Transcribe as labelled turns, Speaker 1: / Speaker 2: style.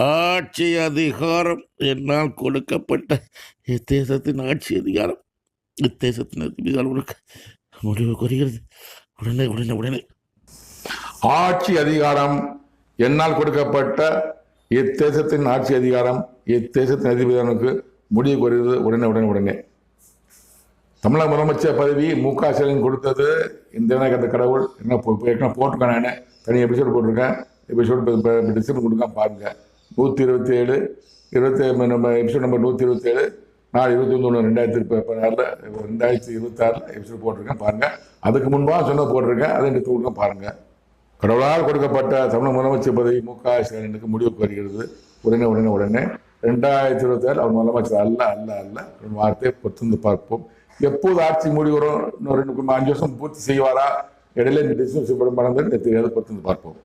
Speaker 1: ஆட்சி அதிகாரம் என்னால் கொடுக்கப்பட்ட இத்தேசத்தின் ஆட்சி அதிகாரம் இத்தேசத்தின் அதிகாரம் முடிவு கூறுகிறது. உடனே உடனே உடனே
Speaker 2: ஆட்சி அதிகாரம் என்னால் கொடுக்கப்பட்ட இத்தேசத்தின் ஆட்சி அதிகாரம் இத்தேசத்தின் அதிபதிக்கு முடிவு கூறுகிறது. உடனே உடனே உடனே தமிழக முதலமைச்சர் பதவி மு.க. ஸ்டாலின் கொடுத்தது இந்த கந்த கடவுள் என்ன போட்டிருக்கேன். நான் தனி எபிசோடு போட்டிருக்கேன். எபிசோடு டிஸ்கிரிப்ஷன் கொடுக்க பாருங்க. 127 நம்ம எபிசோட் நம்பர் 127 நாள் 21/1/2016 எபிசோட் போட்டிருக்கேன் பாருங்க. அதுக்கு முன்பாக சொன்ன போட்டிருக்கேன், அதை எடுத்து கொடுக்க பாருங்க. கடவுளால் கொடுக்கப்பட்ட தமிழக முதலமைச்சர் பதவி மு.க. ஸ்டாலினுக்கு முடிவுக்கு வருகிறது. உடனே உடனே உடனே 2026 அவர் முதலமைச்சர் அல்ல வார்த்தையை பொறுத்து பார்ப்போம். எப்போது ஆட்சி முடிவுறோம், இன்னும் 5 வருஷம் பூர்த்தி செய்வாரா, இடையில இந்த டிஸ்கஸ் படம் தெரியாது, பொறுத்து பார்ப்போம்.